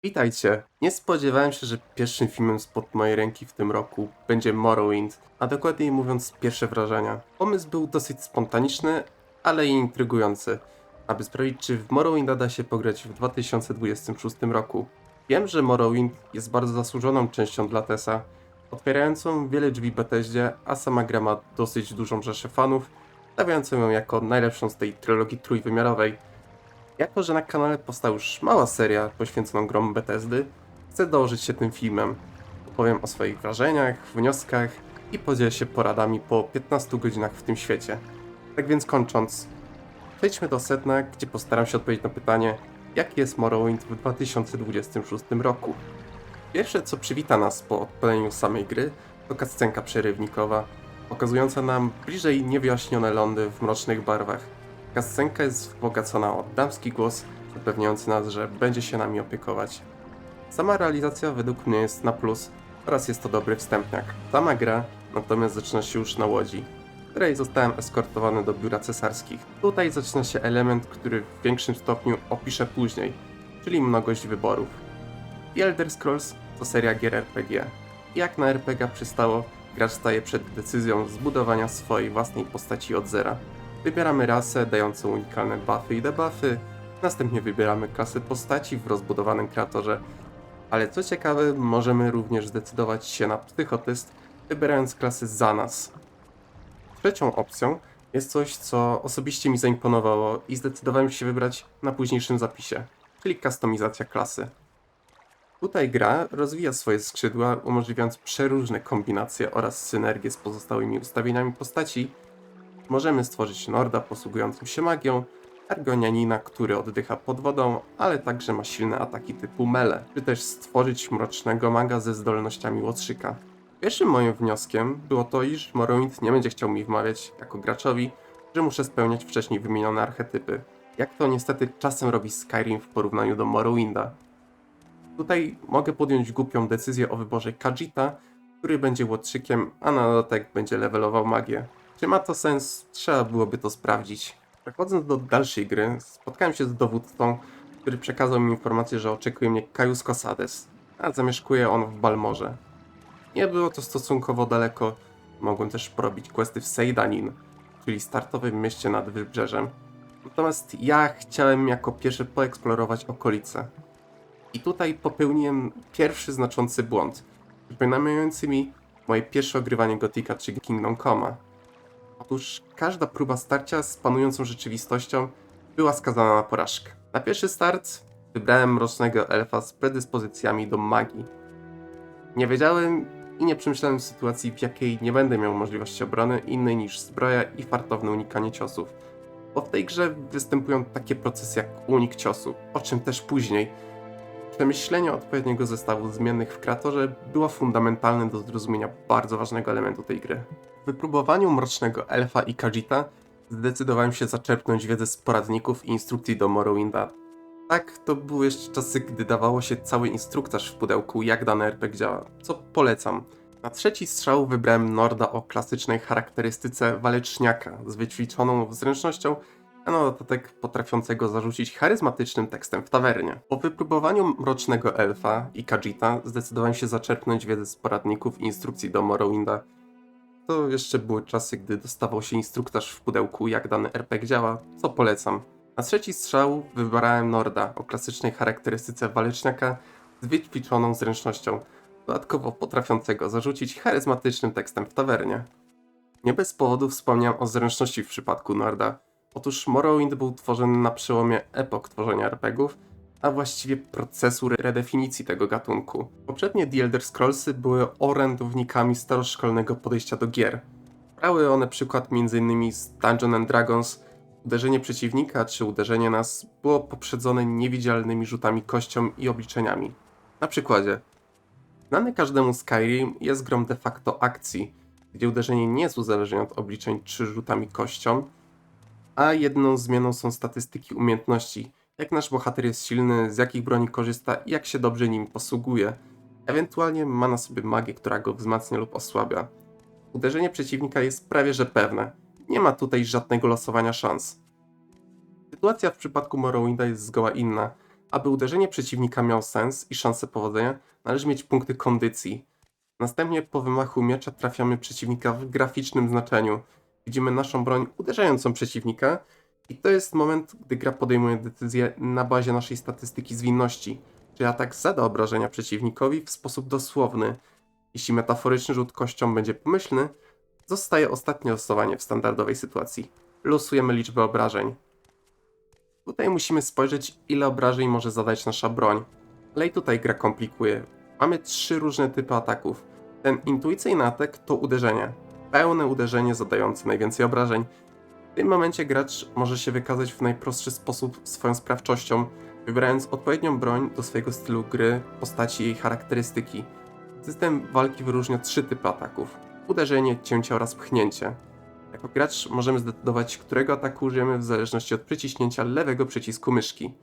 Witajcie! Nie spodziewałem się, że pierwszym filmem spod mojej ręki w tym roku będzie Morrowind, a dokładniej mówiąc pierwsze wrażenia. Pomysł był dosyć spontaniczny, ale i intrygujący, aby sprawdzić, czy w Morrowinda da się pograć w 2026 roku. Wiem, że Morrowind jest bardzo zasłużoną częścią dla TESa, otwierającą wiele drzwi Bethesdzie, a sama gra ma dosyć dużą rzeszę fanów, stawiającą ją jako najlepszą z tej trylogii trójwymiarowej. Jako że na kanale powstała już mała seria poświęcona grom Bethesdy, chcę dołożyć się tym filmem. Opowiem o swoich wrażeniach, wnioskach i podzielę się poradami po 15 godzinach w tym świecie. Tak więc kończąc, przejdźmy do sedna, gdzie postaram się odpowiedzieć na pytanie, jaki jest Morrowind w 2026 roku. Pierwsze, co przywita nas po odpaleniu samej gry, to cutscenka przerywnikowa, pokazująca nam bliżej niewyjaśnione lądy w mrocznych barwach. Cutscenka jest wzbogacona o damski głos, zapewniający nas, że będzie się nami opiekować. Sama realizacja według mnie jest na plus oraz jest to dobry wstępniak. Sama gra natomiast zaczyna się już na łodzi, w której zostałem eskortowany do biura cesarskich. Tutaj zaczyna się element, który w większym stopniu opiszę później, czyli mnogość wyborów. The Elder Scrolls to seria gier RPG. Jak na RPG przystało, gracz staje przed decyzją zbudowania swojej własnej postaci od zera. Wybieramy rasę dającą unikalne buffy i debuffy, następnie wybieramy klasę postaci w rozbudowanym kreatorze, ale co ciekawe, możemy również zdecydować się na psychotest, wybierając klasy za nas. Trzecią opcją jest coś, co osobiście mi zaimponowało i zdecydowałem się wybrać na późniejszym zapisie, czyli kustomizacja klasy. Tutaj gra rozwija swoje skrzydła, umożliwiając przeróżne kombinacje oraz synergie z pozostałymi ustawieniami postaci. Możemy stworzyć Norda posługującym się magią, Argonianina, który oddycha pod wodą, ale także ma silne ataki typu melee, czy też stworzyć mrocznego maga ze zdolnościami łotrzyka. Pierwszym moim wnioskiem było to, iż Morrowind nie będzie chciał mi wmawiać, jako graczowi, że muszę spełniać wcześniej wymienione archetypy, jak to niestety czasem robi Skyrim w porównaniu do Morrowinda. Tutaj mogę podjąć głupią decyzję o wyborze Khajiita, który będzie łotrzykiem, a na dodatek będzie levelował magię. Czy ma to sens? Trzeba byłoby to sprawdzić. Przechodząc do dalszej gry, spotkałem się z dowódcą, który przekazał mi informację, że oczekuje mnie Caius Cosades, a zamieszkuje on w Balmorze. Nie było to stosunkowo daleko, mogłem też porobić questy w Seydanin, czyli startowym mieście nad wybrzeżem. Natomiast ja chciałem jako pierwszy poeksplorować okolice. I tutaj popełniłem pierwszy znaczący błąd, przypominający mi moje pierwsze ogrywanie Gotika czy Kingdom Come'a. Otóż każda próba starcia z panującą rzeczywistością była skazana na porażkę. Na pierwszy start wybrałem mrocznego elfa z predyspozycjami do magii. Nie wiedziałem i nie przemyślałem sytuacji, w jakiej nie będę miał możliwości obrony innej niż zbroja i fartowne unikanie ciosów. Bo w tej grze występują takie procesy jak unik ciosu, o czym też później. Przemyślenie odpowiedniego zestawu zmiennych w kreatorze było fundamentalne do zrozumienia bardzo ważnego elementu tej gry. W wypróbowaniu Mrocznego Elfa i Khajiita zdecydowałem się zaczerpnąć wiedzę z poradników i instrukcji do Morrowinda. Tak, to były jeszcze czasy, gdy dawało się cały instruktaż w pudełku, jak dany RPG działa, co polecam. Na trzeci strzał wybrałem Norda o klasycznej charakterystyce waleczniaka z wyćwiczoną zręcznością, a na dodatek potrafiącego zarzucić charyzmatycznym tekstem w tawernie. Po wypróbowaniu Mrocznego Elfa i Khajiita zdecydowałem się zaczerpnąć wiedzę z poradników i instrukcji do Morrowinda. To jeszcze były czasy, gdy dostawał się instruktaż w pudełku, jak dany RPG działa, co polecam. Na trzeci strzał wybrałem Norda o klasycznej charakterystyce waleczniaka z wyćwiczoną zręcznością, dodatkowo potrafiącego zarzucić charyzmatycznym tekstem w tawernie. Nie bez powodu wspomniałem o zręczności w przypadku Norda. Otóż Morrowind był tworzony na przełomie epok tworzenia RPGów, a właściwie procesu redefinicji tego gatunku. Poprzednie The Elder Scrollsy były orędownikami staroszkolnego podejścia do gier. Brały one przykład m.in. z Dungeons and Dragons. Uderzenie przeciwnika czy uderzenie nas było poprzedzone niewidzialnymi rzutami kością i obliczeniami. Na przykładzie, znany każdemu Skyrim jest grom de facto akcji, gdzie uderzenie nie jest uzależnione od obliczeń czy rzutami kością, a jedną zmianą są statystyki umiejętności, jak nasz bohater jest silny, z jakich broni korzysta i jak się dobrze nim posługuje. Ewentualnie ma na sobie magię, która go wzmacnia lub osłabia. Uderzenie przeciwnika jest prawie że pewne. Nie ma tutaj żadnego losowania szans. Sytuacja w przypadku Morrowinda jest zgoła inna. Aby uderzenie przeciwnika miało sens i szansę powodzenia, należy mieć punkty kondycji. Następnie po wymachu miecza trafiamy przeciwnika w graficznym znaczeniu. Widzimy naszą broń uderzającą przeciwnika i to jest moment, gdy gra podejmuje decyzję na bazie naszej statystyki zwinności, czy atak zada obrażenia przeciwnikowi w sposób dosłowny. Jeśli metaforyczny rzut kością będzie pomyślny, zostaje ostatnie losowanie w standardowej sytuacji. Losujemy liczbę obrażeń. Tutaj musimy spojrzeć, ile obrażeń może zadać nasza broń. Ale i tutaj gra komplikuje. Mamy 3 różne typy ataków. Ten intuicyjny atak to uderzenie. Pełne uderzenie zadające najwięcej obrażeń. W tym momencie gracz może się wykazać w najprostszy sposób swoją sprawczością, wybierając odpowiednią broń do swojego stylu gry, postaci i jej charakterystyki. System walki wyróżnia 3 typy ataków. Uderzenie, cięcie oraz pchnięcie. Jako gracz możemy zdecydować, którego ataku użyjemy w zależności od przyciśnięcia lewego przycisku myszki.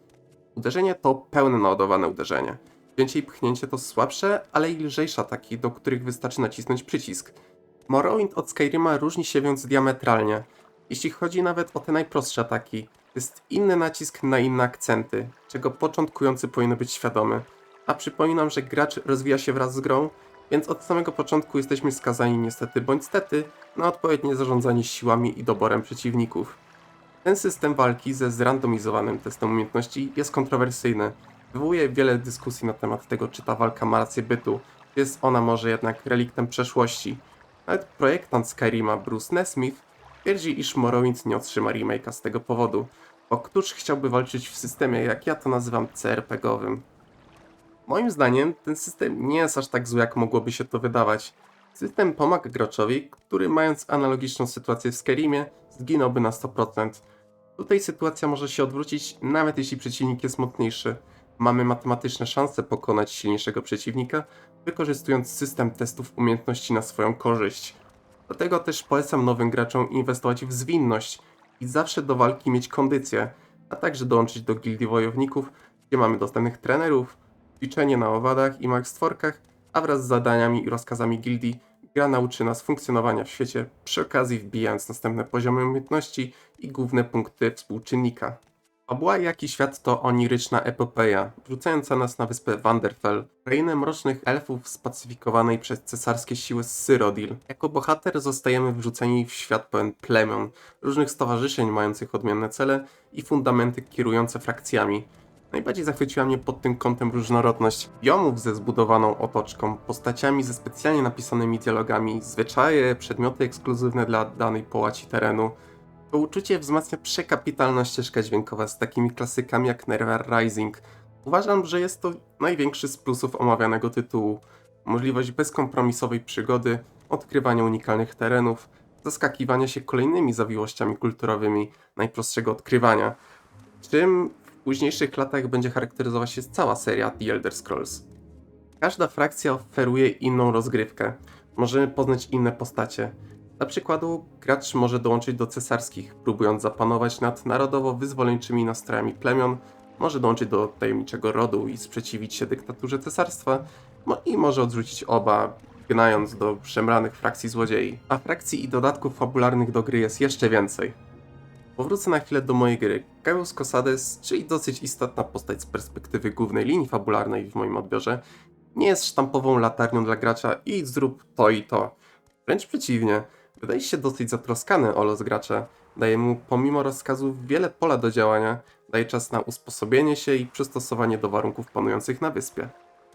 Uderzenie to pełne naładowane uderzenie. Cięcie i pchnięcie to słabsze, ale i lżejsze ataki, do których wystarczy nacisnąć przycisk. Morrowind od Skyrima różni się więc diametralnie. Jeśli chodzi nawet o te najprostsze ataki, jest inny nacisk na inne akcenty, czego początkujący powinien być świadomy. A przypominam, że gracz rozwija się wraz z grą, więc od samego początku jesteśmy skazani niestety bądź stety na odpowiednie zarządzanie siłami i doborem przeciwników. Ten system walki ze zrandomizowanym testem umiejętności jest kontrowersyjny. Wywołuje wiele dyskusji na temat tego, czy ta walka ma rację bytu, czy jest ona może jednak reliktem przeszłości. Nawet projektant Skyrima Bruce Nesmith twierdzi, iż Morrowind nie otrzyma remake'a z tego powodu, bo któż chciałby walczyć w systemie, jak ja to nazywam, CRPG-owym. Moim zdaniem ten system nie jest aż tak zły, jak mogłoby się to wydawać. System pomaga graczowi, który mając analogiczną sytuację w Skyrimie, zginąłby na 100%. Tutaj sytuacja może się odwrócić, nawet jeśli przeciwnik jest mocniejszy. Mamy matematyczne szanse pokonać silniejszego przeciwnika, wykorzystując system testów umiejętności na swoją korzyść. Dlatego też polecam nowym graczom inwestować w zwinność i zawsze do walki mieć kondycję, a także dołączyć do gildii wojowników, gdzie mamy dostępnych trenerów, ćwiczenie na owadach i małych stworkach, a wraz z zadaniami i rozkazami gildii gra nauczy nas funkcjonowania w świecie, przy okazji wbijając następne poziomy umiejętności i główne punkty współczynnika. Fabuła Jaki Świat to oniryczna epopeja, wrzucająca nas na wyspę Wanderfell, krainę mrocznych elfów spacyfikowanej przez cesarskie siły z Cyrodiil. Jako bohater zostajemy wrzuceni w świat pełen plemion, różnych stowarzyszeń mających odmienne cele i fundamenty kierujące frakcjami. Najbardziej zachwyciła mnie pod tym kątem różnorodność biomów ze zbudowaną otoczką, postaciami ze specjalnie napisanymi dialogami, zwyczaje, przedmioty ekskluzywne dla danej połaci terenu. To uczucie wzmacnia przekapitalna ścieżka dźwiękowa z takimi klasykami jak Neverwinter Rising. Uważam, że jest to największy z plusów omawianego tytułu. Możliwość bezkompromisowej przygody, odkrywania unikalnych terenów, zaskakiwania się kolejnymi zawiłościami kulturowymi najprostszego odkrywania, czym w późniejszych latach będzie charakteryzować się cała seria The Elder Scrolls. Każda frakcja oferuje inną rozgrywkę. Możemy poznać inne postacie. Dla przykładu, gracz może dołączyć do cesarskich, próbując zapanować nad narodowo-wyzwoleńczymi nastrojami plemion, może dołączyć do tajemniczego rodu i sprzeciwić się dyktaturze cesarstwa, i może odrzucić oba, gnając do szemranych frakcji złodziei. A frakcji i dodatków fabularnych do gry jest jeszcze więcej. Powrócę na chwilę do mojej gry. Gaius Cosades, czyli dosyć istotna postać z perspektywy głównej linii fabularnej w moim odbiorze, nie jest sztampową latarnią dla gracza i zrób to i to. Wręcz przeciwnie, wydaje się dosyć zatroskany o los gracza, daje mu pomimo rozkazów wiele pola do działania, daje czas na usposobienie się i przystosowanie do warunków panujących na wyspie.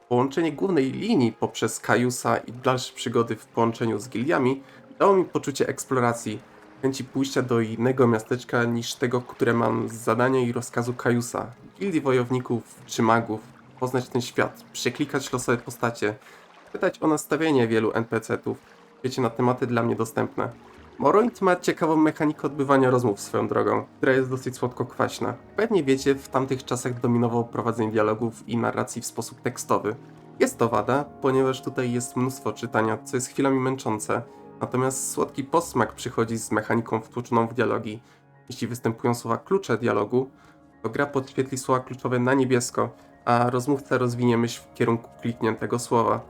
Połączenie głównej linii poprzez Caiusa i dalsze przygody w połączeniu z gildiami dało mi poczucie eksploracji, chęci pójścia do innego miasteczka niż tego, które mam z zadania i rozkazu Caiusa, gildii wojowników czy magów, poznać ten świat, przeklikać losowe postacie, pytać o nastawienie wielu NPC-ów, wiecie, na tematy dla mnie dostępne. Morrowind ma ciekawą mechanikę odbywania rozmów swoją drogą, która jest dosyć słodko-kwaśna. Pewnie wiecie, w tamtych czasach dominowało prowadzenie dialogów i narracji w sposób tekstowy. Jest to wada, ponieważ tutaj jest mnóstwo czytania, co jest chwilami męczące, natomiast słodki posmak przychodzi z mechaniką wtłoczoną w dialogi. Jeśli występują słowa klucze dialogu, to gra podświetli słowa kluczowe na niebiesko, a rozmówca rozwinie myśl w kierunku klikniętego słowa.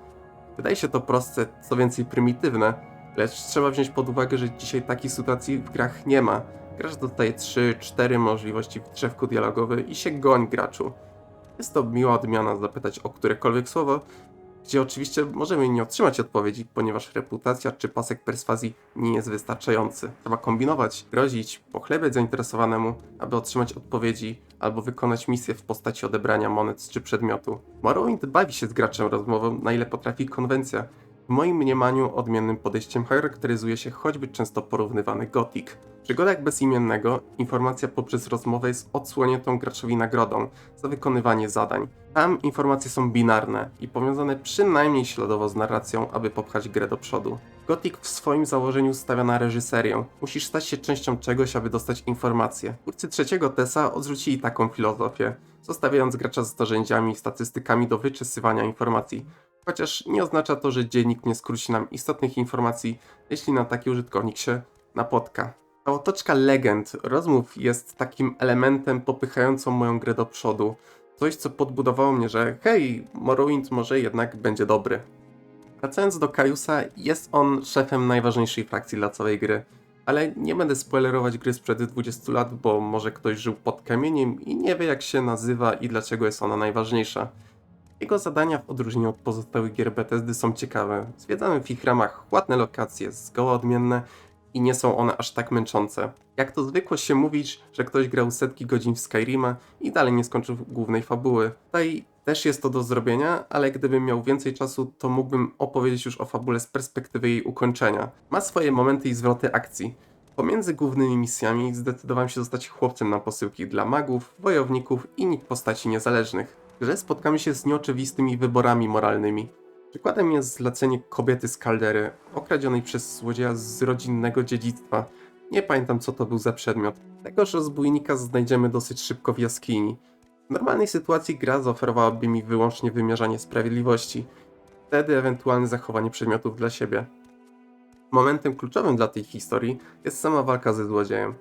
Wydaje się to proste, co więcej prymitywne, lecz trzeba wziąć pod uwagę, że dzisiaj takiej sytuacji w grach nie ma. Gracz dostaje 3-4 możliwości w drzewku dialogowym i się goń graczu. Jest to miła odmiana zapytać o którekolwiek słowo, gdzie oczywiście możemy nie otrzymać odpowiedzi, ponieważ reputacja czy pasek perswazji nie jest wystarczający. Trzeba kombinować, grozić, pochlebiać zainteresowanemu, aby otrzymać odpowiedzi albo wykonać misję w postaci odebrania monet czy przedmiotu. Morrowind bawi się z graczem rozmową, na ile potrafi konwencja. W moim mniemaniu odmiennym podejściem charakteryzuje się choćby często porównywany Gothic. W przygodach bezimiennego informacja poprzez rozmowę jest odsłoniętą graczowi nagrodą za wykonywanie zadań. Tam informacje są binarne i powiązane przynajmniej śladowo z narracją, aby popchać grę do przodu. Gothic w swoim założeniu stawia na reżyserię. Musisz stać się częścią czegoś, aby dostać informacje. Twórcy trzeciego TESa odrzucili taką filozofię, zostawiając gracza z narzędziami i statystykami do wyczesywania informacji. Chociaż nie oznacza to, że dziennik nie skróci nam istotnych informacji, jeśli na taki użytkownik się napotka. Ta otoczka legend, rozmów jest takim elementem popychającą moją grę do przodu. Coś, co podbudowało mnie, że hej, Morrowind może jednak będzie dobry. Wracając do Caiusa, jest on szefem najważniejszej frakcji dla całej gry. Ale nie będę spoilerować gry sprzed 20 lat, bo może ktoś żył pod kamieniem i nie wie jak się nazywa i dlaczego jest ona najważniejsza. Jego zadania w odróżnieniu od pozostałych gier Bethesdy są ciekawe. Zwiedzamy w ich ramach ładne lokacje, zgoła odmienne i nie są one aż tak męczące. Jak to zwykło się mówić, że ktoś grał setki godzin w Skyrima i dalej nie skończył głównej fabuły. Tutaj też jest to do zrobienia, ale gdybym miał więcej czasu, to mógłbym opowiedzieć już o fabule z perspektywy jej ukończenia. Ma swoje momenty i zwroty akcji. Pomiędzy głównymi misjami zdecydowałem się zostać chłopcem na posyłki dla magów, wojowników i innych postaci niezależnych. W grze spotkamy się z nieoczywistymi wyborami moralnymi. Przykładem jest zlecenie kobiety z kaldery, okradzionej przez złodzieja z rodzinnego dziedzictwa. Nie pamiętam co to był za przedmiot. Tegoż rozbójnika znajdziemy dosyć szybko w jaskini. W normalnej sytuacji gra zaoferowałaby mi wyłącznie wymierzanie sprawiedliwości. Wtedy ewentualne zachowanie przedmiotów dla siebie. Momentem kluczowym dla tej historii jest sama walka ze złodziejem.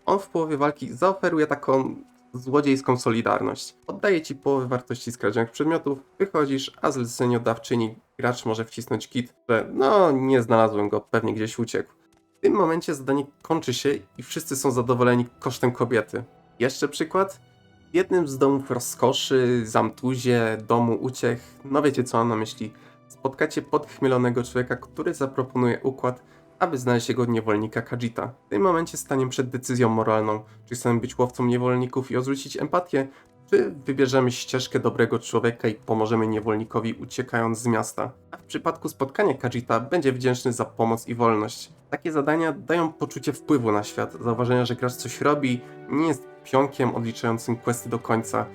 On w połowie walki zaoferuje taką złodziejską solidarność. Oddaje ci połowę wartości skradzionych przedmiotów, wychodzisz, a zleceniodawczyni gracz może wcisnąć kit, że no nie znalazłem go, pewnie gdzieś uciekł. W tym momencie zadanie kończy się i wszyscy są zadowoleni kosztem kobiety. Jeszcze przykład? W jednym z domów rozkoszy, zamtuzie, domu uciech, no wiecie co mam na myśli, spotkacie podchmielonego człowieka, który zaproponuje układ, aby znaleźć jego niewolnika Khajiita. W tym momencie staniemy przed decyzją moralną, czy chcemy być łowcą niewolników i odrzucić empatię, czy wybierzemy ścieżkę dobrego człowieka i pomożemy niewolnikowi uciekając z miasta. A w przypadku spotkania Khajiita będzie wdzięczny za pomoc i wolność. Takie zadania dają poczucie wpływu na świat, zauważenia, że gracz coś robi, nie jest pionkiem odliczającym questy do końca.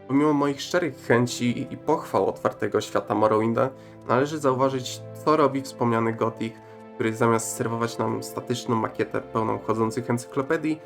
Pomimo moich szczerych chęci i pochwał otwartego świata Morrowinda, należy zauważyć, co robi wspomniany Gothic, który zamiast serwować nam statyczną makietę pełną chodzących encyklopedii,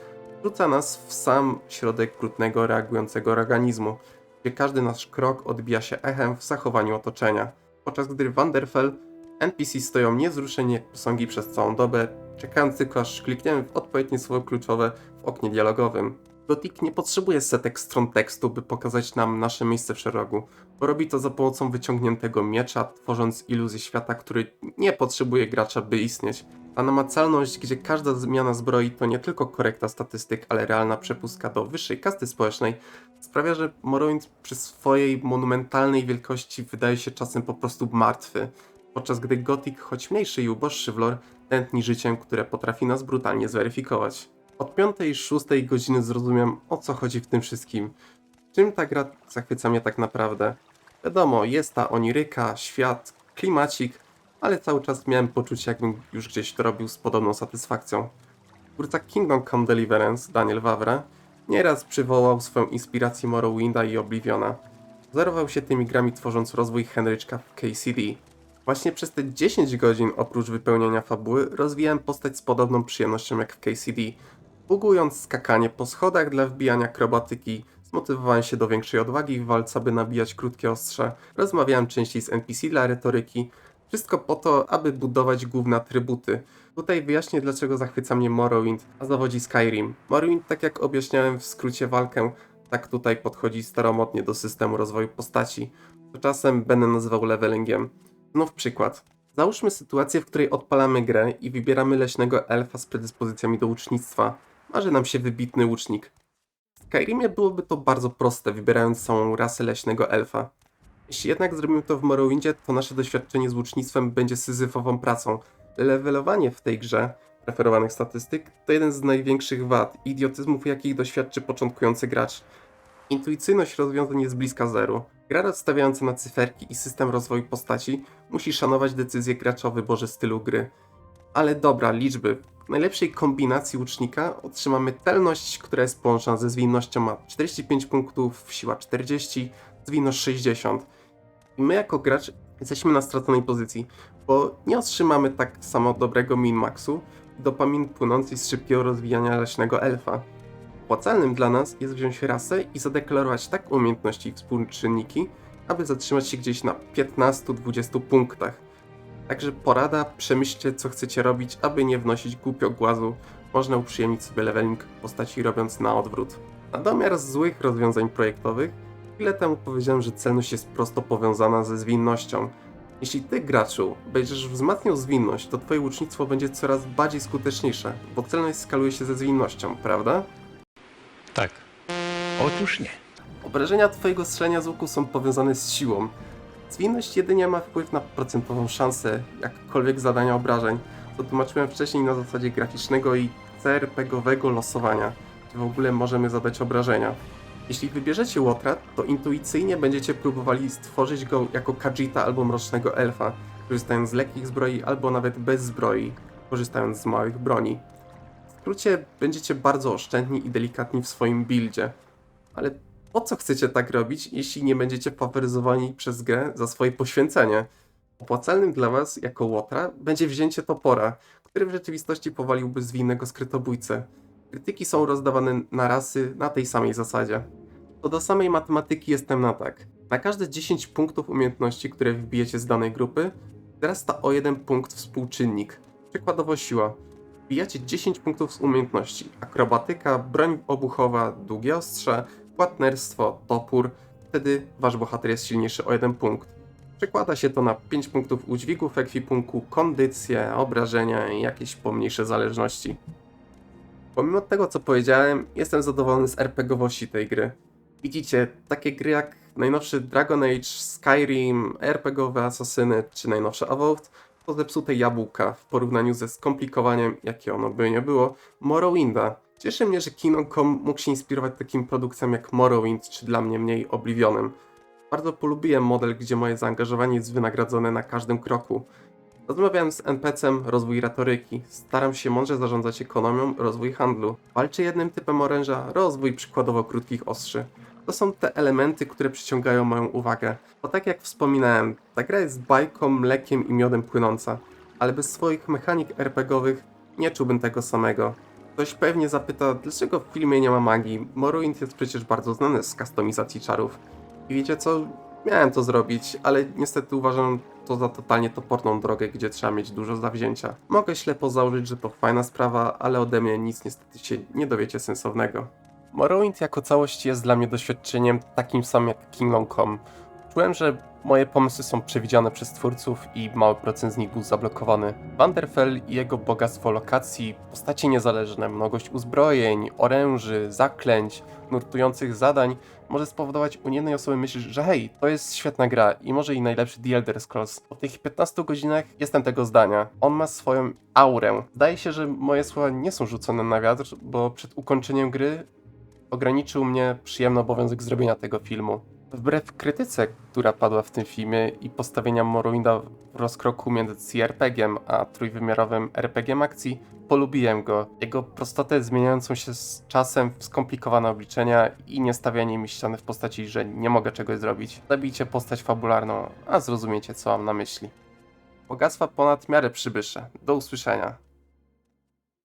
rzuca nas w sam środek brudnego, reagującego organizmu, gdzie każdy nasz krok odbija się echem w zachowaniu otoczenia. Podczas gdy w Wanderfell NPC stoją niewzruszeni jak posągi przez całą dobę, czekając tylko aż klikniemy w odpowiednie słowo kluczowe w oknie dialogowym. Gothic nie potrzebuje setek stron tekstu, by pokazać nam nasze miejsce w szeregu, bo robi to za pomocą wyciągniętego miecza, tworząc iluzję świata, który nie potrzebuje gracza, by istnieć. Ta namacalność, gdzie każda zmiana zbroi to nie tylko korekta statystyk, ale realna przepustka do wyższej kasty społecznej, sprawia, że Morrowind przy swojej monumentalnej wielkości wydaje się czasem po prostu martwy, podczas gdy Gothic, choć mniejszy i uboższy w lore, tętni życiem, które potrafi nas brutalnie zweryfikować. Od 5-6 godziny zrozumiałem, o co chodzi w tym wszystkim. Czym ta gra zachwyca mnie tak naprawdę? Wiadomo, jest ta oniryka, świat, klimacik, ale cały czas miałem poczucie, jakbym już gdzieś to robił z podobną satysfakcją. Twórca Kingdom Come Deliverance, Daniel Vavra, nieraz przywołał swoją inspirację Morrowinda i Obliviona. Wzorował się tymi grami, tworząc rozwój Henryczka w KCD. Właśnie przez te 10 godzin, oprócz wypełniania fabuły, rozwijałem postać z podobną przyjemnością jak w KCD. Bugując skakanie po schodach dla wbijania akrobatyki, zmotywowałem się do większej odwagi w walce, by nabijać krótkie ostrze, rozmawiałem częściej z NPC dla retoryki, wszystko po to, aby budować główne atrybuty. Tutaj wyjaśnię, dlaczego zachwyca mnie Morrowind, a zawodzi Skyrim. Morrowind, tak jak objaśniałem w skrócie walkę, tak tutaj podchodzi staromodnie do systemu rozwoju postaci, co czasem będę nazywał levelingiem. Znów przykład. Załóżmy sytuację, w której odpalamy grę i wybieramy leśnego elfa z predyspozycjami do łucznictwa. Marzy nam się wybitny łucznik. Skyrimie byłoby to bardzo proste, wybierając całą rasę leśnego elfa. Jeśli jednak zrobimy to w Morrowindzie, to nasze doświadczenie z łucznictwem będzie syzyfową pracą. Levelowanie w tej grze, preferowanych statystyk, to jeden z największych wad, idiotyzmów jakich doświadczy początkujący gracz. Intuicyjność rozwiązań jest bliska zeru. Gra rozstawiająca na cyferki i system rozwoju postaci musi szanować decyzje gracza o wyborze stylu gry. Ale dobra, liczby. W najlepszej kombinacji łucznika otrzymamy telność, która jest połączona ze zwinnością ma 45 punktów, siła 40, zwinność 60. I my jako gracz jesteśmy na straconej pozycji, bo nie otrzymamy tak samo dobrego min-maxu i dopamin płynącej z szybkiego rozwijania leśnego elfa. Opłacalnym dla nas jest wziąć rasę i zadeklarować tak umiejętności i współczynniki, aby zatrzymać się gdzieś na 15-20 punktach. Także porada, przemyślcie co chcecie robić, aby nie wnosić głupio głazu. Można uprzyjemnić sobie leveling postaci robiąc na odwrót. Na domiar złych rozwiązań projektowych, chwilę temu powiedziałem, że celność jest prosto powiązana ze zwinnością. Jeśli ty, graczu, będziesz wzmacniał zwinność, to twoje łucznictwo będzie coraz bardziej skuteczniejsze, bo celność skaluje się ze zwinnością, prawda? Tak. Otóż nie. Obrażenia twojego strzelania z łuku są powiązane z siłą. Zwinność jedynie ma wpływ na procentową szansę jakkolwiek zadania obrażeń, co tłumaczyłem wcześniej na zasadzie graficznego i CRPG-owego losowania, gdzie w ogóle możemy zadać obrażenia. Jeśli wybierzecie Łotra, to intuicyjnie będziecie próbowali stworzyć go jako Khajiita albo Mrocznego Elfa, korzystając z lekkich zbroi albo nawet bez zbroi, korzystając z małych broni. W skrócie będziecie bardzo oszczędni i delikatni w swoim buildzie, ale po co chcecie tak robić, jeśli nie będziecie faworyzowani przez grę za swoje poświęcenie? Opłacalnym dla was, jako Łotra, będzie wzięcie topora, który w rzeczywistości powaliłby zwinnego skrytobójcę. Krytyki są rozdawane na rasy na tej samej zasadzie. Co do samej matematyki jestem na tak. Na każde 10 punktów umiejętności, które wbijecie z danej grupy, wzrasta o 1 punkt współczynnik. Przykładowo siła. Wbijacie 10 punktów z umiejętności. Akrobatyka, broń obuchowa, długie ostrze, płatnerstwo, topór. Wtedy wasz bohater jest silniejszy o 1 punkt. Przekłada się to na 5 punktów udźwigu w ekwipunku, kondycję, obrażenia i jakieś pomniejsze zależności. Pomimo tego, co powiedziałem, jestem zadowolony z RPGowości tej gry. Widzicie, takie gry jak najnowszy Dragon Age, Skyrim, RPGowe Asasyny czy najnowsze Evolved to zepsute jabłka w porównaniu ze skomplikowaniem, jakie ono by nie było, Morrowinda. Cieszy mnie, że Kingdom Come mógł się inspirować takim produkcjom jak Morrowind czy dla mnie mniej Oblivionem. Bardzo polubiłem model, gdzie moje zaangażowanie jest wynagradzone na każdym kroku. Rozmawiam z NPC-em, rozwój retoryki. Staram się mądrze zarządzać ekonomią, rozwój handlu. Walczę jednym typem oręża, rozwój przykładowo krótkich ostrzy. To są te elementy, które przyciągają moją uwagę. Bo tak jak wspominałem, ta gra jest bajką, mlekiem i miodem płynąca. Ale bez swoich mechanik RPGowych nie czułbym tego samego. Ktoś pewnie zapyta, dlaczego w filmie nie ma magii? Morrowind jest przecież bardzo znany z kustomizacji czarów. I wiecie co? Miałem to zrobić, ale niestety uważam to za totalnie toporną drogę, gdzie trzeba mieć dużo zawzięcia. Mogę ślepo założyć, że to fajna sprawa, ale ode mnie nic niestety się nie dowiecie sensownego. Morrowind jako całość jest dla mnie doświadczeniem takim samym jak Kingdom Come. Czułem, że moje pomysły są przewidziane przez twórców i mały procent z nich był zablokowany. Wanderfell i jego bogactwo lokacji, postacie niezależne, mnogość uzbrojeń, oręży, zaklęć, nurtujących zadań może spowodować u jednej osoby myśl, że hej, to jest świetna gra i może i najlepszy The Elder Scrolls. Po tych 15 godzinach jestem tego zdania. On ma swoją aurę. Zdaje się, że moje słowa nie są rzucone na wiatr, bo przed ukończeniem gry ograniczył mnie przyjemny obowiązek zrobienia tego filmu. Wbrew krytyce, która padła w tym filmie i postawienia Morrowinda w rozkroku między CRPG-iem a trójwymiarowym RPG-iem akcji, polubiłem go. Jego prostotę zmieniającą się z czasem, skomplikowane obliczenia i nie stawianie mi ściany w postaci, że nie mogę czegoś zrobić. Zabijcie postać fabularną, a zrozumiecie co mam na myśli. Bogactwa ponad miarę przybysze. Do usłyszenia.